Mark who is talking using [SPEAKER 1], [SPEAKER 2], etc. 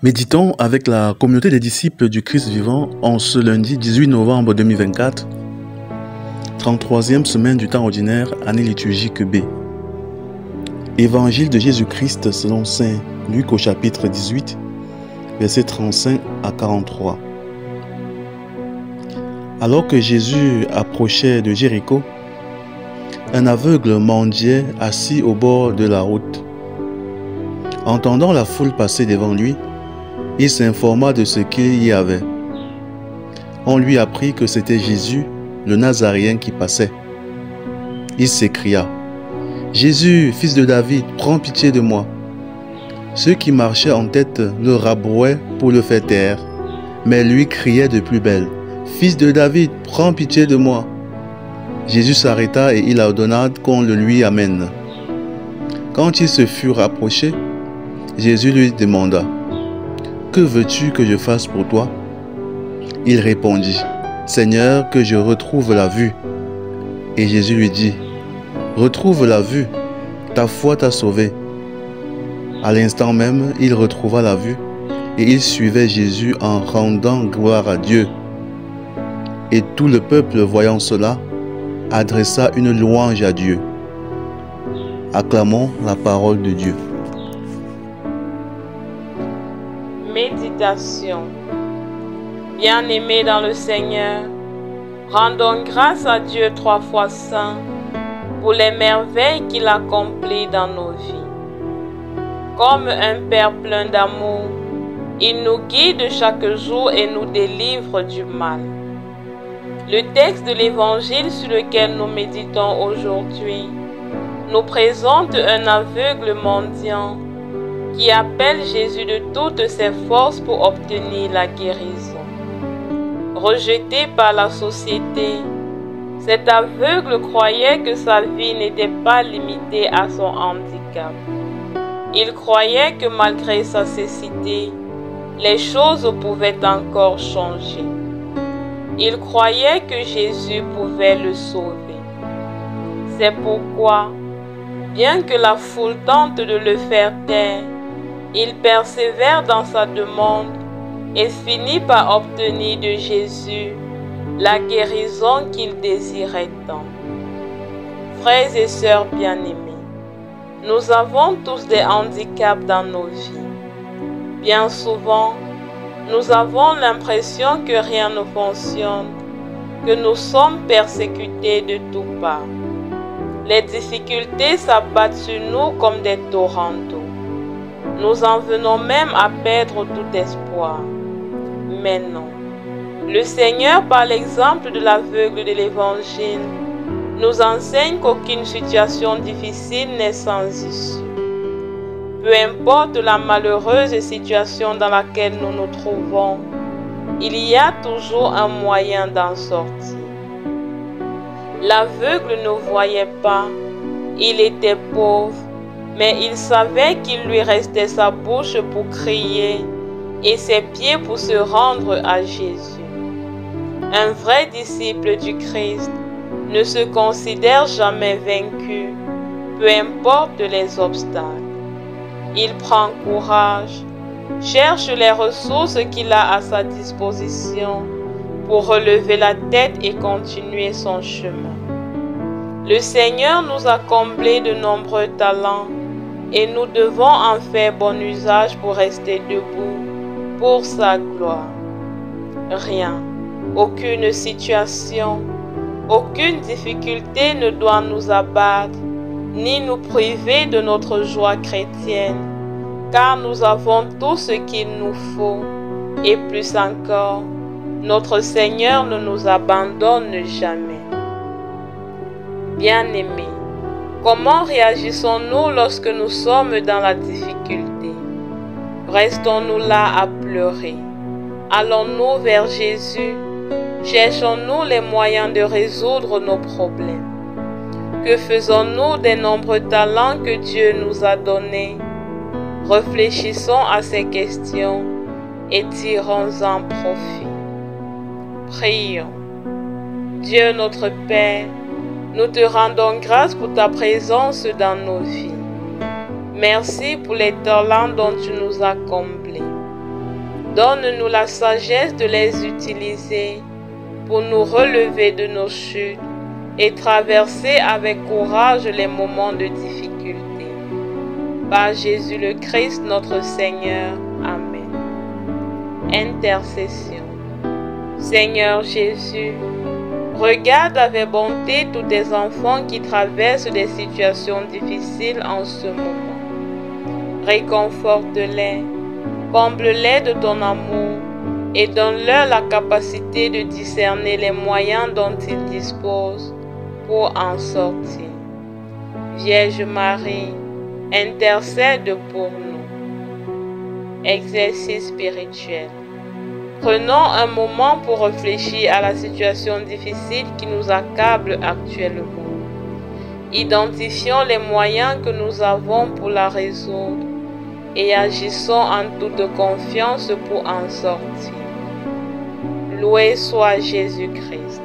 [SPEAKER 1] Méditons avec la communauté des disciples du Christ vivant en ce lundi 18 novembre 2024, 33e semaine du temps ordinaire, année liturgique B. Évangile de Jésus-Christ selon saint Luc au chapitre 18, versets 35 à 43. Alors que Jésus approchait de Jéricho, un aveugle mendiait assis au bord de la route. Entendant la foule passer devant lui, il s'informa de ce qu'il y avait. On lui apprit que c'était Jésus, le Nazaréen, qui passait. Il s'écria: « Jésus, fils de David, prends pitié de moi. » Ceux qui marchaient en tête le rabrouaient pour le faire taire, mais lui criait de plus belle: « Fils de David, prends pitié de moi. » Jésus s'arrêta et il ordonna qu'on le lui amène. Quand il se fut rapproché, Jésus lui demanda: « Que veux-tu que je fasse pour toi? » Il répondit: « Seigneur, que je retrouve la vue. » Et Jésus lui dit: « Retrouve la vue, ta foi t'a sauvé. » À l'instant même, il retrouva la vue et il suivait Jésus en rendant gloire à Dieu. Et tout le peuple, voyant cela, adressa une louange à Dieu. Acclamons la parole de Dieu.
[SPEAKER 2] Méditation. Bien-aimés dans le Seigneur, rendons grâce à Dieu 3 fois saint pour les merveilles qu'il accomplit dans nos vies. Comme un Père plein d'amour, il nous guide chaque jour et nous délivre du mal. Le texte de l'Évangile sur lequel nous méditons aujourd'hui nous présente un aveugle mendiant qui appelle Jésus de toutes ses forces pour obtenir la guérison. Rejeté par la société, cet aveugle croyait que sa vie n'était pas limitée à son handicap. Il croyait que malgré sa cécité, les choses pouvaient encore changer. Il croyait que Jésus pouvait le sauver. C'est pourquoi, bien que la foule tente de le faire taire, il persévère dans sa demande et finit par obtenir de Jésus la guérison qu'il désirait tant. Frères et sœurs bien-aimés, nous avons tous des handicaps dans nos vies. Bien souvent, nous avons l'impression que rien ne fonctionne, que nous sommes persécutés de toutes parts. Les difficultés s'abattent sur nous comme des torrents d'eau. Nous en venons même à perdre tout espoir. Mais non. Le Seigneur, par l'exemple de l'aveugle de l'Évangile, nous enseigne qu'aucune situation difficile n'est sans issue. Peu importe la malheureuse situation dans laquelle nous nous trouvons, il y a toujours un moyen d'en sortir. L'aveugle ne voyait pas, il était pauvre, mais il savait qu'il lui restait sa bouche pour crier et ses pieds pour se rendre à Jésus. Un vrai disciple du Christ ne se considère jamais vaincu, peu importe les obstacles. Il prend courage, cherche les ressources qu'il a à sa disposition pour relever la tête et continuer son chemin. Le Seigneur nous a comblés de nombreux talents et nous devons en faire bon usage pour rester debout pour sa gloire. Rien, aucune situation, aucune difficulté ne doit nous abattre ni nous priver de notre joie chrétienne, car nous avons tout ce qu'il nous faut et plus encore, notre Seigneur ne nous abandonne jamais. Bien-aimés, comment réagissons-nous lorsque nous sommes dans la difficulté? Restons-nous là à pleurer? Allons-nous vers Jésus? Cherchons-nous les moyens de résoudre nos problèmes? Que faisons-nous des nombreux talents que Dieu nous a donnés? Réfléchissons à ces questions et tirons-en profit. Prions. Dieu notre Père, nous te rendons grâce pour ta présence dans nos vies. Merci pour les talents dont tu nous as comblés. Donne-nous la sagesse de les utiliser pour nous relever de nos chutes et traverser avec courage les moments de difficulté. Par Jésus le Christ, notre Seigneur. Amen. Intercession. Seigneur Jésus, regarde avec bonté tous tes enfants qui traversent des situations difficiles en ce moment. Réconforte-les, comble-les de ton amour et donne-leur la capacité de discerner les moyens dont ils disposent pour en sortir. Vierge Marie, intercède pour nous. Exercice spirituel. Prenons un moment pour réfléchir à la situation difficile qui nous accable actuellement. Identifions les moyens que nous avons pour la résoudre et agissons en toute confiance pour en sortir. Loué soit Jésus-Christ.